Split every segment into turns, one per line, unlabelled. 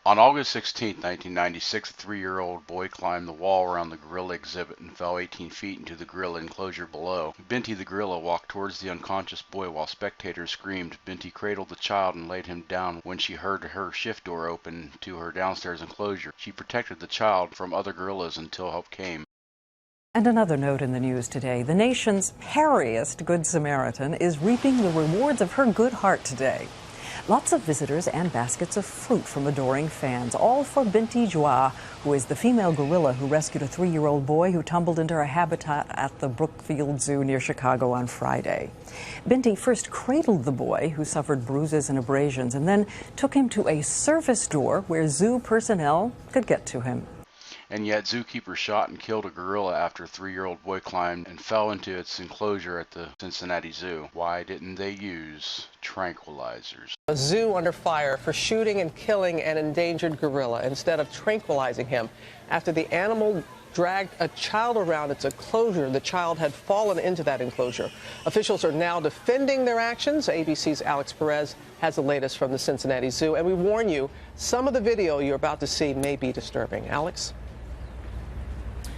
On August 16, 1996, a 3-year-old boy climbed the wall around the gorilla exhibit and fell 18 feet into the gorilla enclosure below. Binti the gorilla walked towards the unconscious boy while spectators screamed. Binti cradled the child and laid him down when she heard her shift door open to her downstairs enclosure. She protected the child from other gorillas until help came.
And another note in the news today. The nation's hairiest Good Samaritan is reaping the rewards of her good heart today. Lots of visitors and baskets of fruit from adoring fans, all for Binti Joie, who is the female gorilla who rescued a 3-year-old boy who tumbled into her habitat at the Brookfield Zoo near Chicago on Friday. Binti first cradled the boy, who suffered bruises and abrasions, and then took him to a service door where zoo personnel could get to him.
And yet zookeepers shot and killed a gorilla after a 3-year-old boy climbed and fell into its enclosure at the Cincinnati Zoo. Why didn't they use tranquilizers?
A zoo under fire for shooting and killing an endangered gorilla instead of tranquilizing him after the animal dragged a child around its enclosure. The child had fallen into that enclosure. Officials are now defending their actions. ABC's Alex Perez has the latest from the Cincinnati Zoo, and we warn you, some of the video you're about to see may be disturbing. Alex?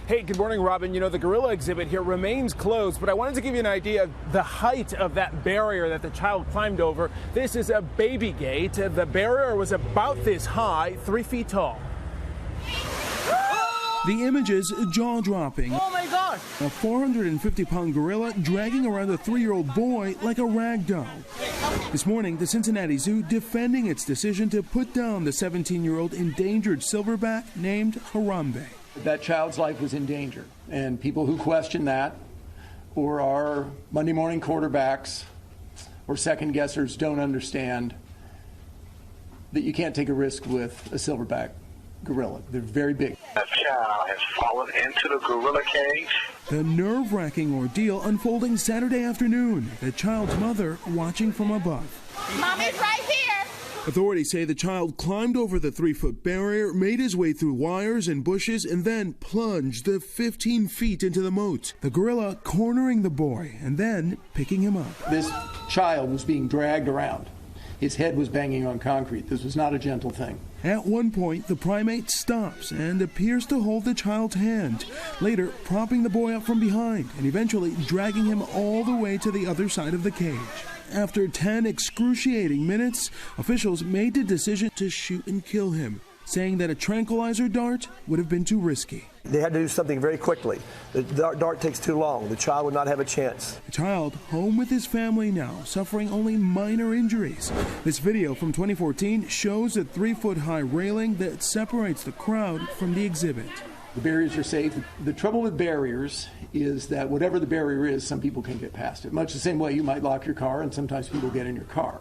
Hey, good morning, Robin. You know, the gorilla exhibit here remains closed, but I wanted to give you an idea of the height of that barrier that the child climbed over. This is a baby gate. The barrier was about this high, 3 feet tall.
The images jaw-dropping.
Oh my gosh!
A 450-pound gorilla dragging around a 3-year-old boy like a rag doll. This morning, the Cincinnati Zoo defending its decision to put down the 17-year-old endangered silverback named Harambe.
That child's life was in danger, and people who question that or are Monday morning quarterbacks or second guessers don't understand that you can't take a risk with a silverback gorilla. They're very big.
A child has fallen into the gorilla cage.
The nerve-wracking ordeal unfolding Saturday afternoon. The child's mother watching from above.
Mommy's right here.
Authorities say the child climbed over the 3-foot barrier, made his way through wires and bushes, and then plunged the 15 feet into the moat. The gorilla cornering the boy and then picking him up.
This child was being dragged around. His head was banging on concrete. This was not a gentle thing.
At one point, the primate stops and appears to hold the child's hand, later propping the boy up from behind and eventually dragging him all the way to the other side of the cage. After 10 excruciating minutes, officials made the decision to shoot and kill him, saying that a tranquilizer dart would have been too risky.
They had to do something very quickly. The dart takes too long. The child would not have a chance.
The child home with his family now, suffering only minor injuries. This video from 2014 shows a 3-foot-high railing that separates the crowd from the exhibit.
The barriers are safe. The trouble with barriers is that whatever the barrier is, some people can get past it. Much the same way you might lock your car and sometimes people get in your car.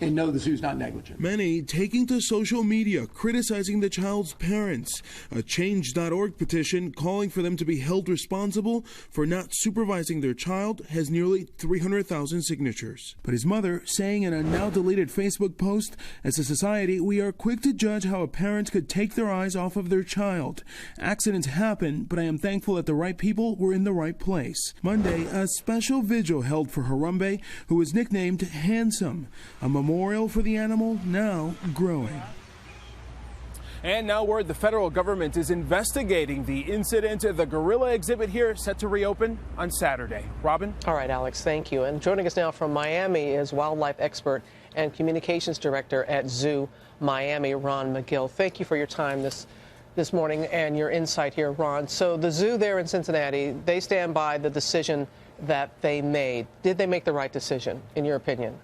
And no, the zoo's not negligent.
Many taking to social media criticizing the child's parents. A Change.org petition calling for them to be held responsible for not supervising their child has nearly 300,000 signatures. But his mother saying in a now deleted Facebook post, "As a society, we are quick to judge how a parent could take their eyes off of their child. Accidents happen, but I am thankful that the right people were in the right place." Monday, a special vigil held for Harambe, who was nicknamed Handsome. A memorial for the animal now growing.
And now word the federal government is investigating the incident. The gorilla exhibit here set to reopen on Saturday. Robin?
All right, Alex, thank you. And joining us now from Miami is wildlife expert and communications director at Zoo Miami, Ron McGill. Thank you for your time this morning and your insight here, Ron. So the zoo there in Cincinnati, they stand by the decision that they made. Did they make the right decision, in your opinion?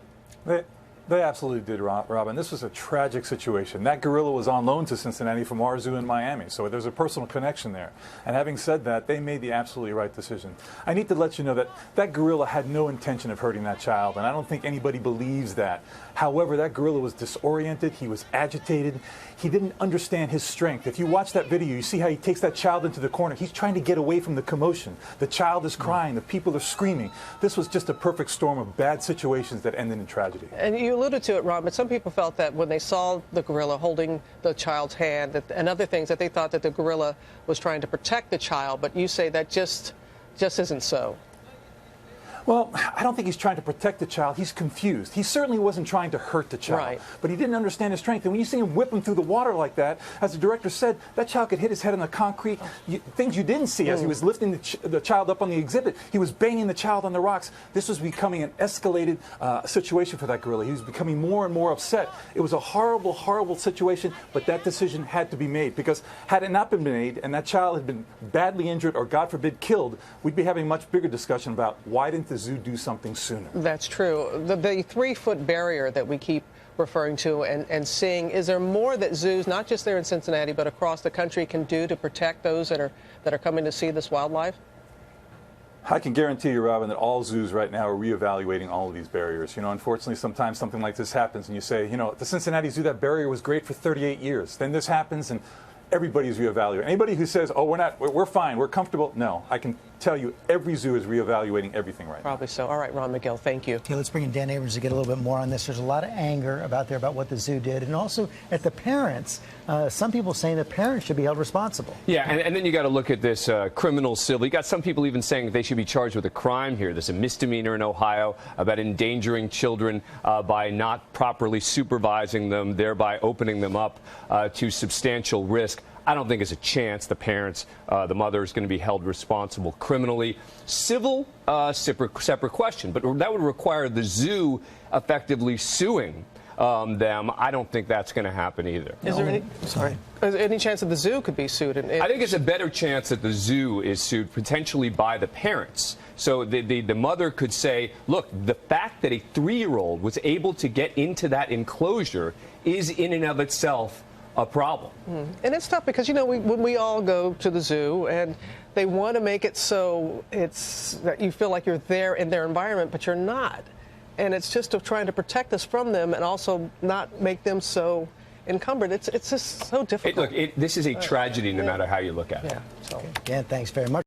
They absolutely did, Robin. This was a tragic situation. That gorilla was on loan to Cincinnati from our zoo in Miami, so there's a personal connection there. And having said that, they made the absolutely right decision. I need to let you know that that gorilla had no intention of hurting that child, and I don't think anybody believes that. However, that gorilla was disoriented. He was agitated. He didn't understand his strength. If you watch that video, you see how he takes that child into the corner. He's trying to get away from the commotion. The child is crying. The people are screaming. This was just a perfect storm of bad situations that ended in tragedy.
And you alluded to it, Ron, but some people felt that when they saw the gorilla holding the child's hand and other things, that they thought that the gorilla was trying to protect the child. But you say that just isn't so.
Well, I don't think he's trying to protect the child. He's confused. He certainly wasn't trying to hurt the child,
Right.
but he didn't understand his strength. And when you see him whip him through the water like that, as the director said, that child could hit his head on the concrete. Things you didn't see as he was lifting the child up on the exhibit. He was banging the child on the rocks. This was becoming an escalated situation for that gorilla. He was becoming more and more upset. It was a horrible, horrible situation, but that decision had to be made, because had it not been made and that child had been badly injured or, God forbid, killed, we'd be having a much bigger discussion about why didn't the zoo do something sooner.
That's true. The 3-foot barrier that we keep referring to and seeing, is there more that zoos, not just there in Cincinnati, but across the country, can do to protect those that are coming to see this wildlife?
I can guarantee you, Robin, that all zoos right now are reevaluating all of these barriers. You know, unfortunately, sometimes something like this happens and you say, you know, the Cincinnati Zoo, that barrier was great for 38 years. Then this happens and everybody's reevaluating. Anybody who says, oh, we're fine, we're comfortable, no. I can tell you every zoo is reevaluating everything right now.
Probably so. All right, Ron Miguel, thank you.
Okay, let's bring in Dan Abrams to get a little bit more on this. There's a lot of anger about what the zoo did, and also at the parents. Some people saying the parents should be held responsible.
Yeah, and then you got to look at this criminal civil. You got some people even saying that they should be charged with a crime here. There's a misdemeanor in Ohio about endangering children by not properly supervising them, thereby opening them up to substantial risk. I don't think there's a chance the parents, the mother, is going to be held responsible criminally. Civil, separate question, but that would require the zoo effectively suing them. I don't think that's going to happen either.
Is there any chance that the zoo could be sued?
I think it's a better chance that the zoo is sued, potentially by the parents. So the mother could say, look, the fact that a 3-year-old was able to get into that enclosure is in and of itself a problem.
And it's tough because, you know, when we all go to the zoo and they want to make it so it's that you feel like you're there in their environment, but you're not. And it's just trying to protect us from them and also not make them so encumbered. It's just so difficult.
Look, this is a tragedy no matter how you look at it.
Okay. Dan, thanks very much.